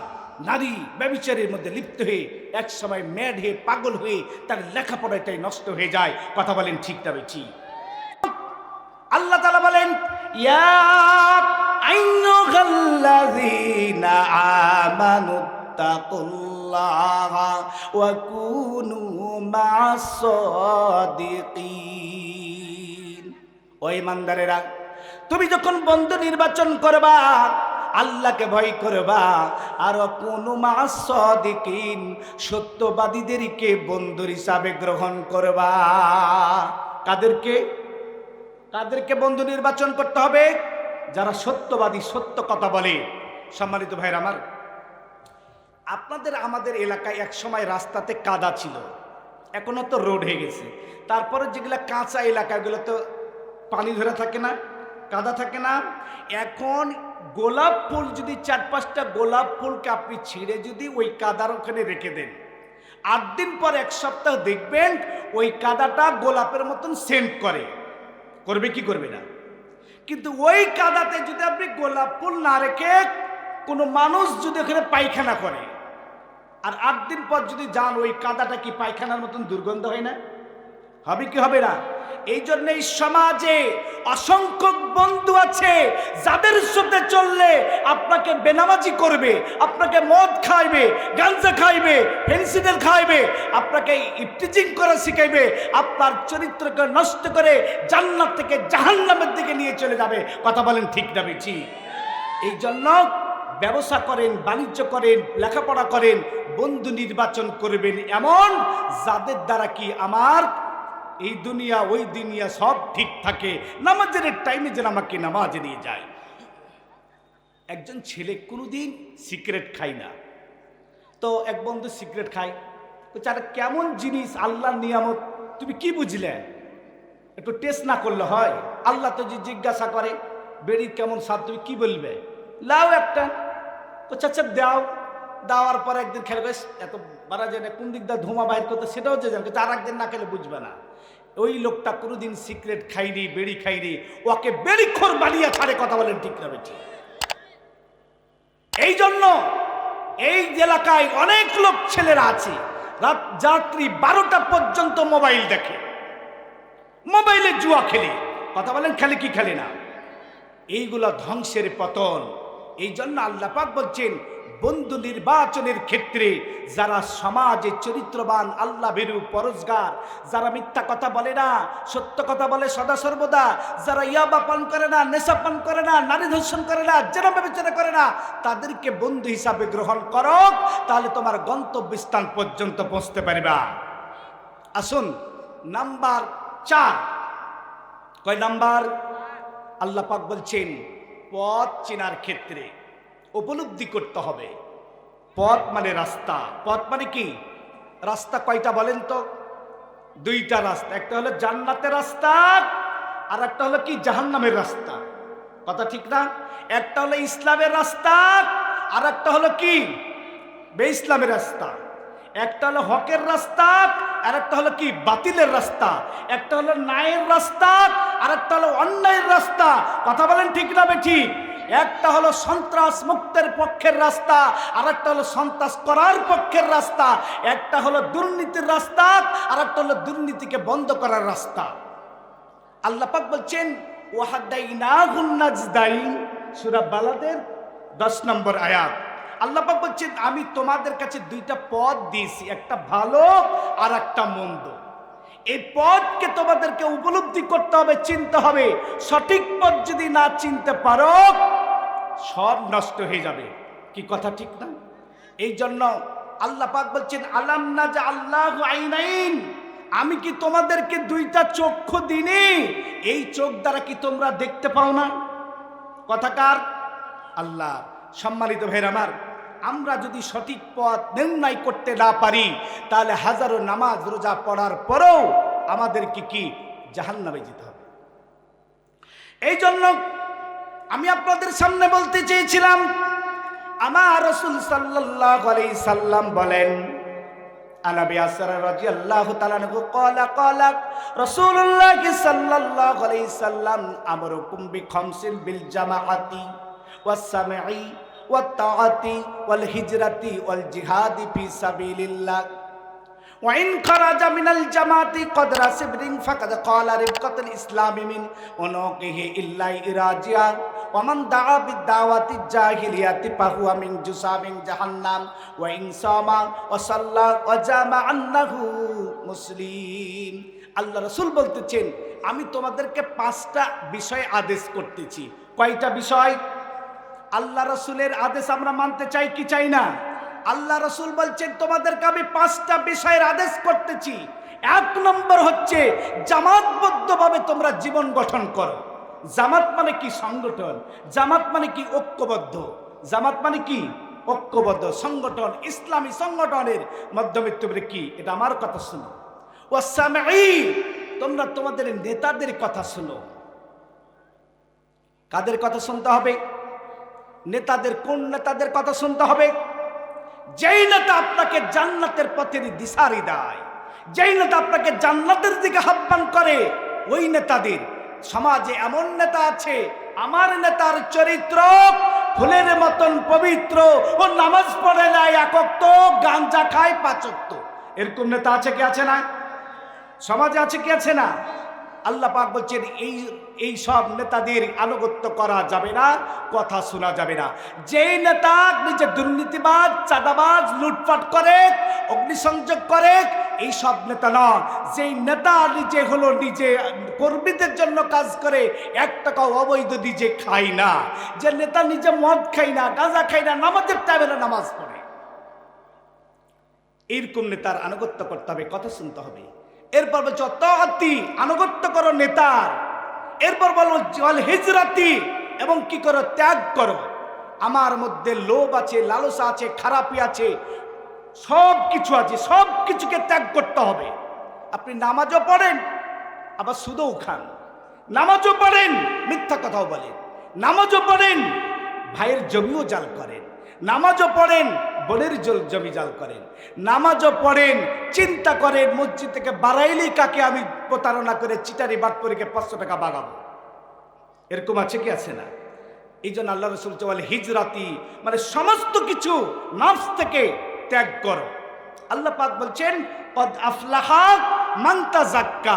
নারী ব্যভিচারের মধ্যে লিপ্ত হয়ে এক সময় ম্যাড হয়ে, পাগল হয়ে তার লেখাপড়াটাই নষ্ট হয়ে যায়। কথা বলেন ঠিক না ঠিক? আল্লাহ তাআলা বলেন ইয়া আইয়ুহাল্লাযীনা আমানুত্তাকুল্লাহা ওয়া কুনু মা'আস সাদিকিন। ও ঈমানদারেরা, তুমি যখন বন্ধু নির্বাচন করবা আল্লাহকে ভয় করবা, আর কোন মা'আস সাদিকিন, সত্যবাদীদেরকে বন্ধুর হিসাবে গ্রহণ করবা। কাদেরকে? কাদেরকে বন্ধু নির্বাচন করতে হবে? যারা সত্যবাদী, সত্য কথা বলে। সম্মানিত ভাইরা আমার, আপনাদের আমাদের এলাকায় এক সময় রাস্তাতে কাদা ছিল, এখনো তো রোড হয়ে গেছে। তারপরে যেগুলা কাঁচা এলাকাগুলো তো পানি ধরে থাকে না, কাদা থাকে না। এখন গোলাপ ফুল যদি 4-5টা গোলাপ ফুলকে আপনি ছিঁড়ে যদি ওই কাদার ওখানে রেখে দেন, 8 দিন পর 1 সপ্তাহ দেখবেন ওই কাদাটা গোলাপের মতন সেন্ট করে। করবে কি করবে না? কিন্তু ওই কাদাতে যদি আপনি গোলাপ ফুল না রেখে কোনো মানুষ যদি ওখানে পায়খানা করে আর 8 দিন পর যদি যান, ওই কাদাটা কি পায়খানার মতন দুর্গন্ধ হয় না? হবে কি হবে না? এই জন্য এই সমাজে অসংখ্য বন্ধু আছে যাদের সাথে চললে আপনাকে বেনামাজি করবে, আপনাকে মদ খাইবে, গাঞ্জা খাইবে, ফেন্সিডিল খাইবে, আপনাকে ইফটিজিং করা শিখাইবে, আপনার চরিত্রকে নষ্ট করে জান্নাত থেকে জাহান্নামের দিকে নিয়ে চলে যাবে। কথা বলেন ঠিক না বেঠি? এই জন্য ব্যবসা করেন, বাণিজ্য করেন, লেখাপড়া করেন, বন্ধু নির্বাচন করবেন এমন যাদের দ্বারা কি আমার এই দুনিয়া ওই দুনিয়া সব ঠিক থাকে। নামাজের টাইমে যেন আমাকে নামাজে নিয়ে যায়। একজন ছেলে কোনোদিন সিগারেট খায় না, তো এক বন্ধু সিগারেট খায়, তো চার কেমন জিনিস, আল্লাহর নিয়ামত, তুমি কি বুঝলে? একটু টেস্ট না করলে হয়? আল্লাহ তো যে জিজ্ঞাসা করে বেড়ির কেমন স্বাদ, তুমি কি বলবে? লাও একটা, তো চাচা দাও। দেওয়ার পর একদিন খেলে এত বাড়া যায় না, কোন দিক দিয়ে ধোঁয়া বাইর করতে সেটাও যে জানবে, আর একদিন না খেলে বুঝবে না। ওই লোকটা কোনোদিন সিগারেট খাইনি, বেড়ি খাইনি, ওকে বেড়িখোর বানিয়ে ছাড়ে। কথা বলেন ঠিক না বেঠিক? এই জন্য এই এলাকায় অনেক লোক ছেলেরা আছে রাত্রি 12টা পর্যন্ত মোবাইল দেখে, মোবাইলে জুয়া খেলে। কথা বলেন খেলে কি খেলে না? এইগুলা ধ্বংসের পতন। এই জন্য আল্লাহ পাক বলছেন বন্ধু নির্বাচনের ক্ষেত্রে যারা সমাজে চরিত্রবান, আল্লাহ ভীরু, পরহেজগার, যারা মিথ্যা কথা বলে না, সত্য কথা বলে সদা সর্বদা, যারা ইয়াবা পান করে না, নেশা পান করে না, নারী ধর্ষণ করে না, জেনা ব্যভিচার করে না, তাদেরকে বন্ধু হিসাবে গ্রহণ করো, তাহলে তোমার গন্তব্যস্থান পর্যন্ত পৌঁছতে পারবা। আসুন নাম্বার 4। কয় নাম্বার? আল্লাহ পাক বলছেন পথ চেনার ক্ষেত্রে উপলব্ধি করতে হবে। পথ মানে রাস্তা। পথ মানে কি? রাস্তা কয়টা বলেন তো? 2টা রাস্তা। একটা হলো জান্নাতের রাস্তা, আর একটা হলো কি জাহান্নামের রাস্তা। কথা ঠিক না? একটা হলো ইসলামের রাস্তা, আর একটা হলো কি বেইসলামের রাস্তা। একটা হলো হকের রাস্তা, আর একটা হলো কি বাতিলের রাস্তা। একটা হলো ন্যায়ের রাস্তা, আর একটা হলো অন্যায়ের রাস্তা। কথা বলেন ঠিক না বেঠিক? একটা হলো সন্ত্রাস মুক্তের পক্ষের রাস্তা, আর একটা হলো সন্ত্রাস করার পক্ষের রাস্তা। একটা হলো দুর্নীতির রাস্তা, আর একটা হলো দুর্নীতিকে বন্ধ করার রাস্তা। আল্লাহ পাক বলছেন ওয়াহাদাইনাহুন নাজদাইন, সূরা বালাদের 10 নম্বর আয়াত। আল্লাহ পাক বলছেন আমি তোমাদের কাছে 2টা পথ দিয়েছি, একটা ভালো আর একটা মন্দ। এই পথকে তোমাদেরকে উপলব্ধি করতে হবে, চিনতে হবে। সঠিক পথ যদি না চিনতে পারো সব নষ্ট হয়ে যাবে। কি কথা ঠিক না? এই জন্য আল্লাহ পাক বলছেন আলাম নাজআল্লাহু আইনাইন, আমি কি তোমাদেরকে 2টা চক্ষু দিইনি? এই চোখ দ্বারা কি তোমরা দেখতে পাও না? কথাকার আল্লাহ। সম্মানিত ভাইরা আমার, আমরা যদি সঠিক পথ নির্ণয় করতে না পারি তাহলে হাজারো নামাজ রোজা পড়ার পরেও আমাদেরকে কি জাহান্নামে যেতে হবে। এই জন্য আমি আপনাদের সামনে বলতে চেয়েছিলাম, আমার রাসূল সাল্লাল্লাহু আলাইহি সাল্লাম বলেন, আনাবি আসর রাদিয়াল্লাহু তাআলা আনহু ক্বালা রাসূলুল্লাহ সাল্লাল্লাহু আলাইহি সাল্লাম আমরুকুম বিখামসিন বিল জামাআতি ওয়াস সামঈ ওয়াত তাআতি ওয়াল হিজরাতি ওয়াল জিহাদি ফি সাবিলিল্লাহ ওয়া ইন খারাজা মিনাল জামাআতি কদরা সিবরিন ফাকাদ ক্বালা রিফকাতুল ইসলামি মিন উনুকিহি ইল্লা ইরাজিয়া ওয়া মান দাআ বিদাওয়াতি জাহিলিয়াতি ফাহুয়া মিন জুসামিন জাহান্নাম ওয়া ইন সামা ওয়া সাল্লা ওয়া জামা আন্নাহু মুসলিম। আল্লাহ রাসূল বলতেছেন আমি তোমাদেরকে 5টা বিষয় আদেশ করতেছি। কয়টা বিষয়? আল্লাহ রাসূলের আদেশ আমরা মানতে চাই কি চাই না? আল্লাহ রাসূল বলছেন তোমাদেরকে আমি 5টা বিষয়ের আদেশ করতেছি। 1 নম্বর হচ্ছে জামাতবদ্ধভাবে তোমরা জীবন গঠন করো। জামাত মানে কি? সংগঠন। জামাত মানে কি? ঐক্যবদ্ধ। জামাত মানে কি? ঐক্যবদ্ধ সংগঠন। ইসলামী সংগঠনের মাধ্যমে তোমরা কি, এটা আমার কথা শুনো। ওয়াসামঈ, তোমরা তোমাদের নেতাদের কথা শুনো। কাদের কথা শুনতে হবে? নেতাদের। কোন নেতাদের কথা শুনতে হবে? যেই নেতা আপনাকে জান্নাতের পথের দিশারি দেয়, যেই নেতা আপনাকে জান্নাতের দিকে আহ্বান করে, ওই নেতাদের। সমাজে এমন নেতা আছে, আমার নেতার চরিত্র ফুলের মতন পবিত্র, ও নামাজ পড়ে না এক ওয়াক্ত, গাঞ্জা খায় 5 ওয়াক্ত। এরকম নেতা আছে কি আছে না? সমাজে আছে কি আছে না? আল্লাহ পাক বলছেন এই সব নেতাদের আনুগত্য করা যাবে না, কথা শোনা যাবে না। যেই নেতা নিজে দুর্নীতিবাজ, চাঁদাবাজ, লুটপাট করে, অগ্নিসংযোগ করে, এই সব নেতা নয়। যেই নেতা নিজে হলো নিজে কর্মীদের জন্য কাজ করে, 1 টাকাও অবৈধ নিজে খায় না, যে নেতা নিজে মদ খায় না, গাঁজা খায় না, নামাজের টাইমে নামাজ পড়ে, এইরকম নেতার আনুগত্য করতে হবে, কথা শুনতে হবে। এরপর বলছো তাআতি, আনুগত্য করো নেতার। এরপর বলবো ওয়াল হিজরাতি, এবং কি করো? ত্যাগ করো। আমার মধ্যে লোভ আছে, লালসা আছে, খারাপি আছে, সব কিছু আছে, সব কিছুকে ত্যাগ করতে হবে। আপনি নামাজও পড়েন আবার সুদও খান, নামাজও পড়েন মিথ্যা কথাও বলেন, নামাজও পড়েন ভাইয়ের জমিও জাল করেন, নামাজও পড়েন বোনের জমি জাল করেন, নামাজও পড়েন চিন্তা করেন মসজিদ থেকে বাড়াইলেই কাকে আমি প্রতারণা করে চিটারি বাটপরিকে 500 টাকা বাগাবো। এরকম আছে কি আছে না? এই জন্য আল্লাহ রাসূল বলে হিজরাতি, মানে সমস্ত কিছু নফস থেকে ত্যাগ করো। আল্লাহ পাক বলছেন কদ আফলাহা মান তাযাক্কা,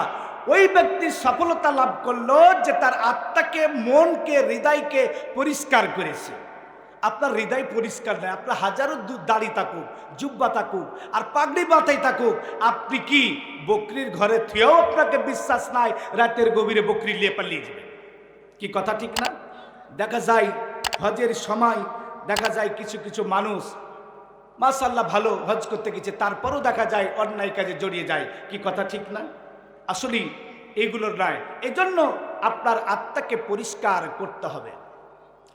ওই ব্যক্তি সফলতা লাভ করলো যে তার আত্মাকে, মনকে, হৃদয়কে পরিষ্কার করেছে। আপনার হৃদয় পরিষ্কার নয়, আপনার হাজারো দাড়ি থাকুক, জুব্বা থাকুক, আর পাগড়ি মাথায় থাকুক, আপনি কি বকরির ঘরে থুয়েও আপনাকে বিশ্বাস নাই, রাতের গভীরে বকরি নিয়ে পালিয়ে যাবে? কি কথা ঠিক না? দেখা যায় হজের সময় দেখা যায় কিছু কিছু মানুষ মাশাআল্লাহ ভালো হজ করতে গেছে, তারপরও দেখা যায় অন্যায় কাজে জড়িয়ে যায়। কি কথা ঠিক না? আসলে এইগুলোর নয়। এই জন্য আপনার আত্মাকে পরিষ্কার করতে হবে।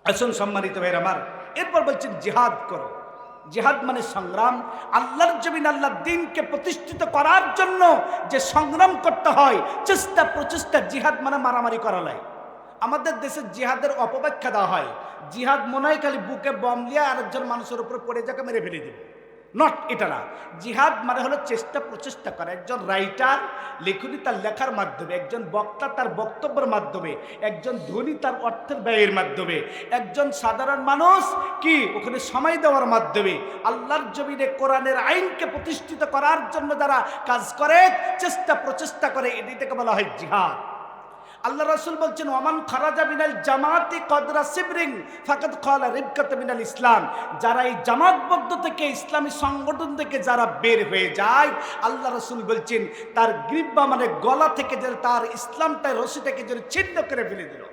আসুন সম্মানিত ভাইয়ের আমার, এরপর বলছেন জিহাদ করো। জিহাদ মানে সংগ্রাম। আল্লাহর জমিন, আল্লাহর দ্বীনকে প্রতিষ্ঠিত করার জন্য যে সংগ্রাম করতে হয়, চেষ্টা প্রচেষ্টা, জিহাদ মানে মারামারি করা নয়। আমাদের দেশে জিহাদের অপব্যাখ্যা দেওয়া হয়, জিহাদ মনে হয় খালি বুকে বম দিয়ে আরেকজন মানুষের উপরে পড়ে যাকে মেরে ফেলে দেবে। নট, এটা না। জিহাদ মানে হলো চেষ্টা প্রচেষ্টা করা। একজন রাইটার লেখনী তার লেখার মাধ্যমে, একজন বক্তা তার বক্তব্যের মাধ্যমে, একজন ধনী তার অর্থের ব্যয়ের মাধ্যমে, একজন সাধারণ মানুষ কি ওখানে সময় দেওয়ার মাধ্যমে আল্লাহর জমিনে কোরআনের আইনকে প্রতিষ্ঠিত করার জন্য যারা কাজ করে, চেষ্টা প্রচেষ্টা করে, এটাকে বলা হয় জিহাদ। আল্লাহ রাসূল বলছেন ওমান খারাজা মিনাল জামাতি কদরা সিবরিং ফাকাদ ক্বালা রিবকাত মিনাল ইসলাম, যারা এই জামাতবদ্ধ থেকে, ইসলামী সংগঠন থেকে যারা বের হয়ে যায়, আল্লাহ রাসূল বলছেন তার গ্রিব্বা মানে গলা থেকে যে তার ইসলামটা, রশিটাকে যেন ছিন্ন করে ফেলে দিল।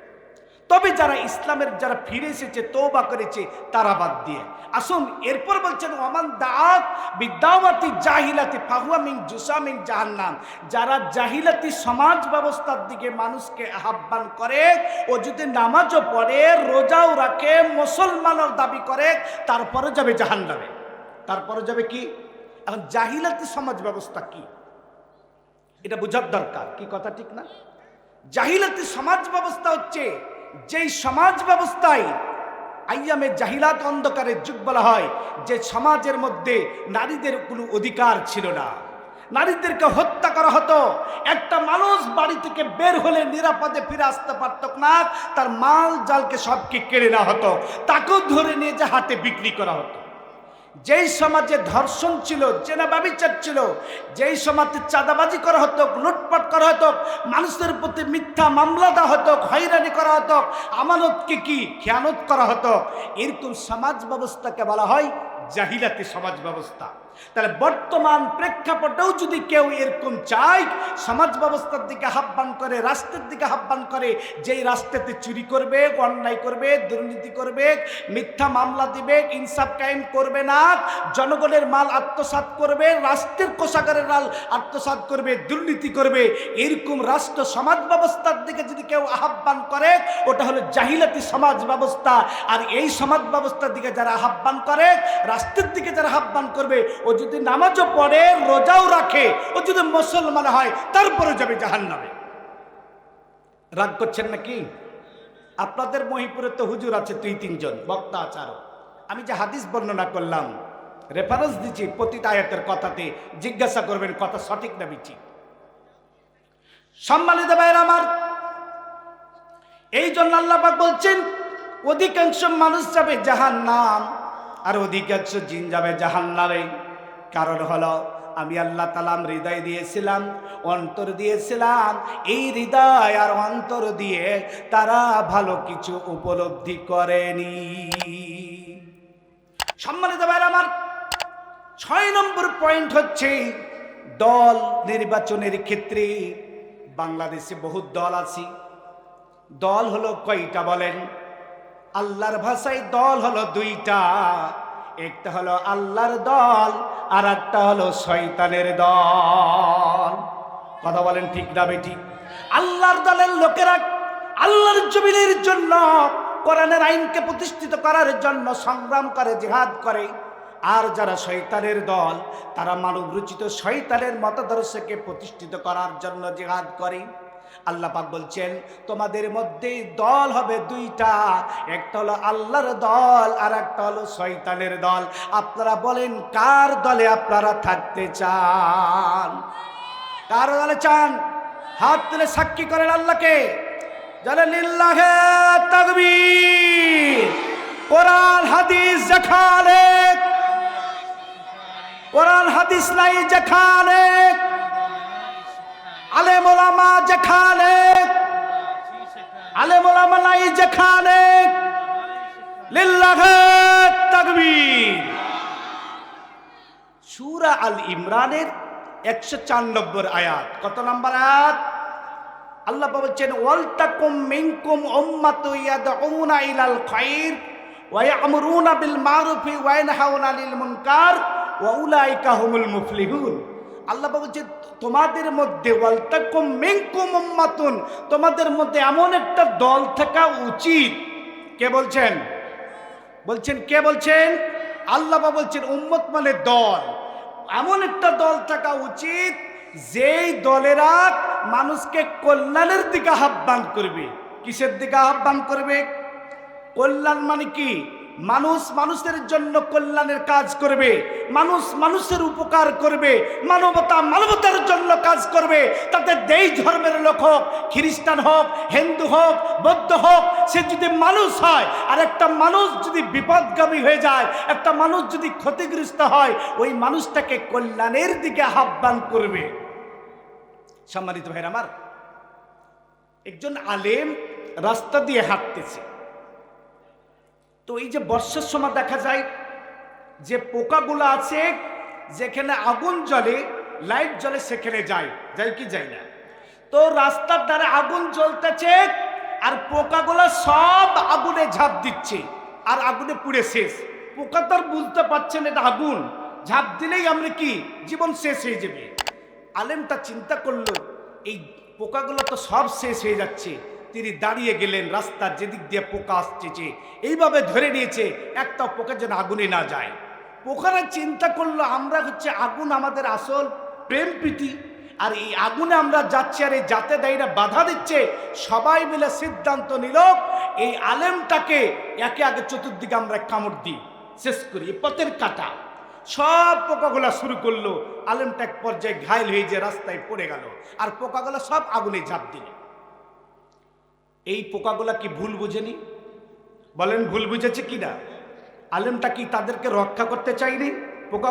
তবে যারা ইসলামের যারা ফিরে এসেছে, তওবা করেছে, তারা বাদ দিয়ে। আসুন এরপর বলছেন ওমান দাআত বিদাওয়াতি জাহিলাতি ফাহুয়া মিন জুসামিন জাহান্নাম, যারা জাহিলাতি সমাজ ব্যবস্থার দিকে মানুষকে আহ্বান করে, ও যদি নামাজও পড়ে, রোজাও রাখে, মুসলমানের দাবি করে, তারপরে যাবে জাহান্নামে। তারপরে যাবে কি? এখন জাহিলাতি সমাজ ব্যবস্থা কি এটা বোঝার দরকার। কি কথা ঠিক না? জাহিলাতি সমাজ ব্যবস্থা হচ্ছে যেই সমাজ ব্যবস্থায় আইয়ামে জাহিলাত, অন্ধকারের যুগ বলা হয়, যে সমাজের মধ্যে নারীদের কোনো অধিকার ছিল না, নারীদেরকে হত্যা করা হতো। একটা মানুষ বাড়ি থেকে বের হলে নিরাপদে ফিরে আসতে পারত না, তার মাল জালকে সবকে কেড়ে নেওয়া হতো, তাকেও ধরে নিয়ে যে হাটে বিক্রি করা হতো। যেই সমাজে ধর্ষণ ছিল, জেনা ব্যভিচার ছিল, যেই সমাজে চাঁদাবাজি করা হতো, লুটপাট করা হতো, মানুষের প্রতি মিথ্যা মামলা দেওয়া হতো, হয়রানি করা হতো, আমানতকে কি খেয়ানত করা হতো, এরকম সমাজ ব্যবস্থাকে বলা হয় জাহিলাতি সমাজ ব্যবস্থা। তাহলে বর্তমান প্রেক্ষাপটেও যদি কেউ এরকম চায়, সমাজ ব্যবস্থার দিকে আহ্বান করে, রাষ্ট্রের দিকে আহ্বান করে, যেই রাষ্ট্রেতে চুরি করবে, অন্যায় করবে, দুর্নীতি করবে, মিথ্যা মামলা দিবে, ইনসাফ কায়েম করবে না, জনগণের মাল আত্মসাৎ করবে, রাষ্ট্রের কোষাগারের মাল আত্মসাৎ করবে, দুর্নীতি করবে, এরকম রাষ্ট্র সমাজ ব্যবস্থার দিকে যদি কেউ আহ্বান করে, ওটা হলো জাহিলাতি সমাজ ব্যবস্থা। আর এই সমাজ ব্যবস্থার দিকে যারা আহ্বান করে, রাষ্ট্রের দিকে যারা আহ্বান করবে, ও যদি নামাজও পড়ে, রোজাও রাখে, ও যদি মুসলমান হয়, তারপরে যাবে জাহান্নামে। রাগ করছেন নাকি? আপনাদের মহিপুরে তো হুজুর আছে 2-3 জন, বক্তা আচার। আমি যে হাদিস বর্ণনা করলাম, রেফারেন্স দিচ্ছি, প্রতিটা আয়াতের কথাতে জিজ্ঞাসা করবেন কথা সঠিক না বিঠিক। সম্মানিত ভাইরা আমার, এই জন্য আল্লাহ পাক বলছেন অধিকাংশ মানুষ যাবে জাহান্নাম আর অধিকাংশ জিন যাবে জাহান্নামে। কারণ হলো আমি আল্লাহ তাআলা হৃদয় দিয়েছিলাম, অন্তর দিয়েছিলাম, এই হৃদয় আর অন্তর দিয়ে তারা ভালো কিছু উপলব্ধি করেনি। সম্মানিত ভাইরা আমার, 6 নম্বর পয়েন্ট হচ্ছে দল নির্বাচনের ক্ষেত্রে বাংলাদেশে বহুত দল আছে। দল হলো কয়টা বলেন? আল্লাহর ভাষায় দল হলো 2টা। একটা হলো আল্লাহর দল আর একটা হলো শয়তানের দল। কথা বলেন ঠিক না বেঠিক? আল্লাহর দলের লোকেরা আল্লাহর জমিনের জন্য, কোরআনের আইনকে প্রতিষ্ঠিত করার জন্য সংগ্রাম করে, জিহাদ করে। আর যারা শয়তানের দল, তারা মানব রচিত শয়তানের মতাদর্শকে প্রতিষ্ঠিত করার জন্য জিহাদ করে। আল্লাহ পাক বলছেন তোমাদের মধ্যে দল হবে 2টা, একটা হলো আল্লাহর দল আর একটা হলো শয়তানের দল। আপনারা বলেন কার দলে আপনারা থাকতে চান? কার দলে চান? হাত তুলে সাক্ষী করেন আল্লাহকে, জানেন লিল্লাহে তাকবীর। কোরআন হাদিস যেখানে, কোরআন হাদিস নাই যেখানে, আলেম ওলামা যেখানে, আলেম ওলামা নাই যেখানে, লিল্লাহে তাকবীর। সূরা আল ইমরানের 104 নম্বর আয়াত। কত নম্বর আয়াত? আল্লাহ বলছেন ওয়ালতাকুম মিনকুম উম্মাতুন ইয়াদউনা ইলাল খায়র ওয়া ইয়া'মুরুনা বিল মারুফি ওয়া ইয়ানহাউনা আনিল মুনকার ওয়া উলাইকা হুমুল মুফলিহুন। আল্লাহ বলছেন তোমাদের মধ্যে ওয়ালতাকুম মিনকুম উম্মাতুন, তোমাদের মধ্যে এমন একটা দল থাকা উচিত। কে বলছেন? বলছেন কে বলছেন? আল্লাহ বলছেন উম্মত মানে দল। এমন একটা দল থাকা উচিত যেই দলেরা মানুষকে কল্যাণের দিকে আহ্বান করবে। কিসের দিকে আহ্বান করবে? কল্যাণ মানে কি? মানুষ মানুষের জন্য কল্যাণের কাজ করবে, মানুষ মানুষের উপকার করবে, মানবতা মানবতার জন্য কাজ করবে। তাতে দেশ ধর্মের লোক হোক, খ্রিস্টান হোক, হিন্দু হোক, বৌদ্ধ হোক, সে যদি মানুষ হয় আর একটা মানুষ যদি বিপদগামী হয়ে যায়, একটা মানুষ যদি ক্ষতিগ্রস্ত হয়, ওই মানুষটাকে কল্যাণের দিকে আহ্বান করবে। সম্মানিত ভাইরা আমার, একজন আলেম রাস্তা দিয়ে হাঁটতেছে, তো এই যে বর্ষার সময় দেখা যায় যে পোকাগুলো আছে, যেখানে আগুন জ্বলে, লাইট জ্বলে, সেখানে যায় কি যায় না? তো রাস্তার ধারে আগুন জ্বলতেছে আর পোকাগুলো সব আগুনে ঝাঁপ দিচ্ছে আর আগুনে পুড়ে শেষ। পোকা তো আর বুঝতে পারছেন এটা আগুন, ঝাঁপ দিলেই আমরা কি জীবন শেষ হয়ে যাবে। আলেমটা চিন্তা করলো এই পোকাগুলো তো সব শেষ হয়ে যাচ্ছে। তিনি দাঁড়িয়ে গেলেন, রাস্তার যেদিক দিয়ে পোকা আসছে এইভাবে ধরে নিয়েছে, একটা পোকা যেন আগুনে না যায়। পোকারা চিন্তা করলো আমরা হচ্ছে আগুন আমাদের আসল প্রেম প্রীতি, আর এই আগুনে আমরা যাচ্ছি আর এই যাতে দায়ীরা বাধা দিচ্ছে। সবাই মিলে সিদ্ধান্ত নিল এই আলেমটাকে একে আগে চতুর্দিকে আমরা কামড় দিই, শেষ করি, পথের কাটা। সব পোকাগুলা শুরু করলো। আলেমটা এক পর্যায়ে ঘায়ল হয়ে যে রাস্তায় পড়ে গেল আর পোকাগুলা সব আগুনে ঝাঁপ দিল। এই পোকাগুলা কি ভুল বুঝেনি? বলেন ভুল বুঝেছে কিনা? আলেমটা কি তাদেরকে রক্ষা করতে চাইনি?